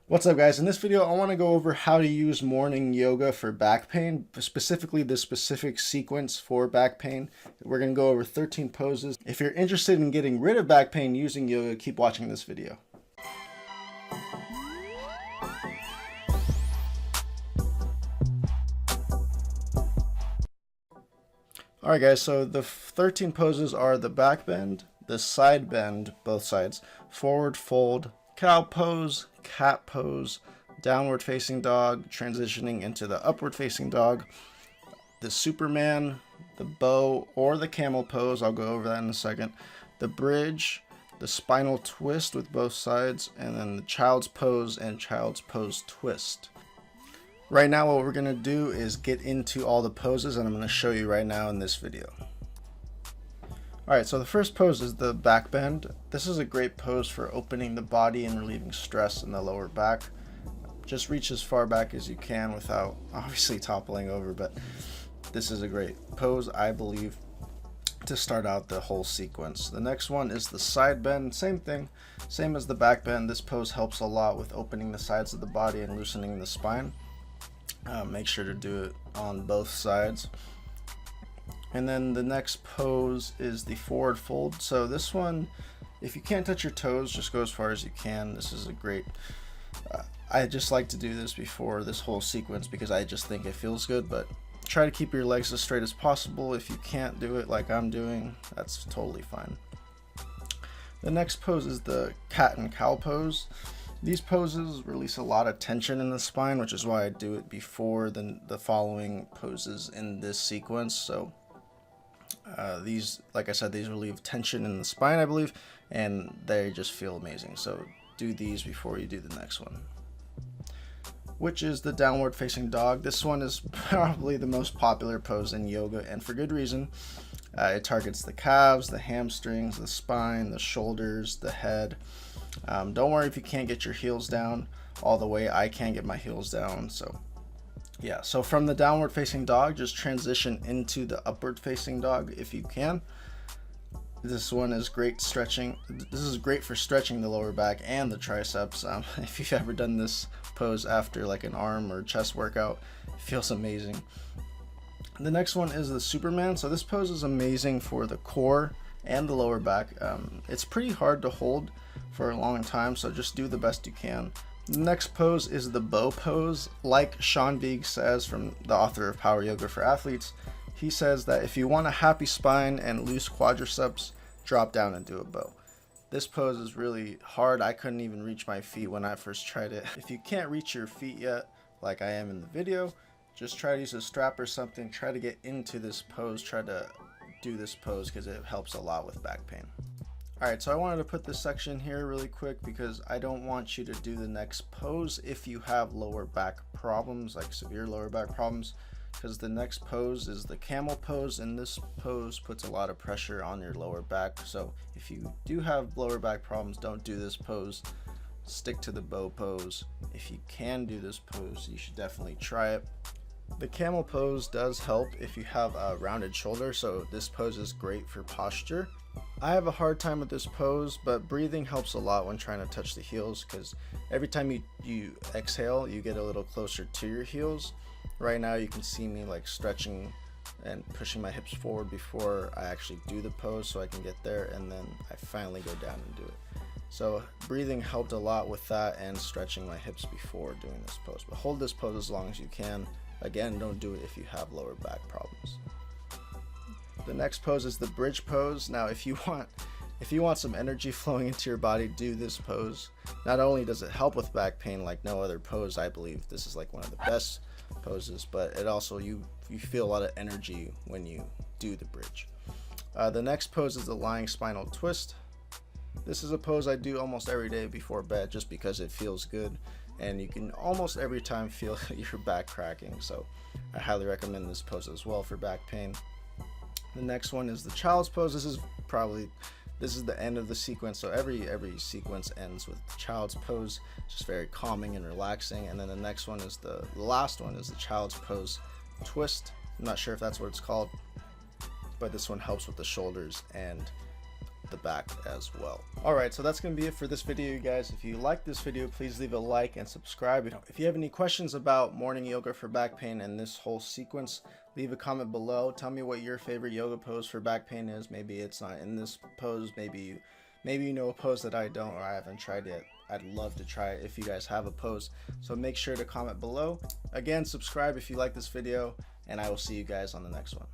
What's up, guys? In this video I want to go over how to use morning yoga for back pain, specifically the specific sequence for back pain. We're going to go over 13 poses. If you're interested in getting rid of back pain using yoga, keep watching this video. Alright guys, so the 13 poses are the back bend, the side bend, both sides, forward fold, cow pose, cat pose, downward facing dog, transitioning into the upward facing dog, the Superman, the bow, or the camel pose, I'll go over that in a second, the bridge, the spinal twist with both sides, and then the child's pose and child's pose twist. Right now what we're going to do is get into all the poses, and I'm going to show you right now in this video. Alright, so the first pose is the back bend. This is a great pose for opening the body and relieving stress in the lower back. Just reach as far back as you can without obviously toppling over, but this is a great pose, I believe, to start out the whole sequence. The next one is the side bend. Same thing, same as the back bend. This pose helps a lot with opening the sides of the body and loosening the spine. Make sure to do it on both sides. And then the next pose is the forward fold. So this one, if you can't touch your toes, just go as far as you can. This is a great, I just like to do this before this whole sequence because I just think it feels good, but try to keep your legs as straight as possible. If you can't do it like I'm doing, that's totally fine. The next pose is the cat and cow pose. These poses release a lot of tension in the spine, which is why I do it before the following poses in this sequence. So these, like I said, these relieve tension in the spine, I believe, and they just feel amazing. So do these before you do the next one, which is the downward facing dog. This one is probably the most popular pose in yoga, and for good reason. It targets the calves, the hamstrings, the spine, the shoulders, the head. Don't worry if you can't get your heels down all the way. I can't get my heels down, so yeah. So from the downward facing dog, just transition into the upward facing dog if you can. This one is great stretching. This is great for stretching the lower back and the triceps. If you've ever done this pose after like an arm or chest workout, it feels amazing. The next one is the Superman. So this pose is amazing for the core and the lower back. It's pretty hard to hold for a long time, so just do the best you can. The next pose is the bow pose. Like Sean Veig says, from the author of Power Yoga for Athletes, he says that if you want a happy spine and loose quadriceps, drop down and do a bow. This pose is really hard. I couldn't even reach my feet when I first tried it. If you can't reach your feet yet, like I am in the video, just try to use a strap or something. Try to get into this pose. Try to do this pose because it helps a lot with back pain. Alright, so I wanted to put this section here really quick because I don't want you to do the next pose if you have lower back problems, like severe lower back problems, because the next pose is the camel pose, and this pose puts a lot of pressure on your lower back. So if you do have lower back problems, don't do this pose. Stick to the bow pose. If you can do this pose, you should definitely try it. The camel pose does help if you have a rounded shoulder, so this pose is great for posture. I have a hard time with this pose, but breathing helps a lot when trying to touch the heels, because every time you exhale, you get a little closer to your heels. Right now you can see me like stretching and pushing my hips forward before I actually do the pose so I can get there, and then I finally go down and do it. So breathing helped a lot with that, and stretching my hips before doing this pose. But hold this pose as long as you can. Again, don't do it if you have lower back problems. The next pose is the bridge pose. Now if you want some energy flowing into your body, do this pose. Not only does it help with back pain like no other pose, I believe this is like one of the best poses, but it also, you feel a lot of energy when you do the bridge. The next pose is the lying spinal twist. This is a pose I do almost every day before bed just because it feels good, and you can almost every time feel your back cracking, so I highly recommend this pose as well for back pain. The next one is the child's pose. This is the end of the sequence, so every sequence ends with the child's pose, just very calming and relaxing. And then the next one is the last one is the child's pose twist. I'm not sure if that's what it's called, but this one helps with the shoulders and the back as well. Alright, so that's going to be it for this video, you guys. If you like this video, please leave a like and subscribe. If you have any questions about morning yoga for back pain and this whole sequence, leave a comment below. Tell me what your favorite yoga pose for back pain is. Maybe it's not in this pose, maybe you know a pose that I don't or I haven't tried yet. I'd love to try it if you guys have a pose. So make sure to comment below. Again, subscribe if you like this video, and I will see you guys on the next one.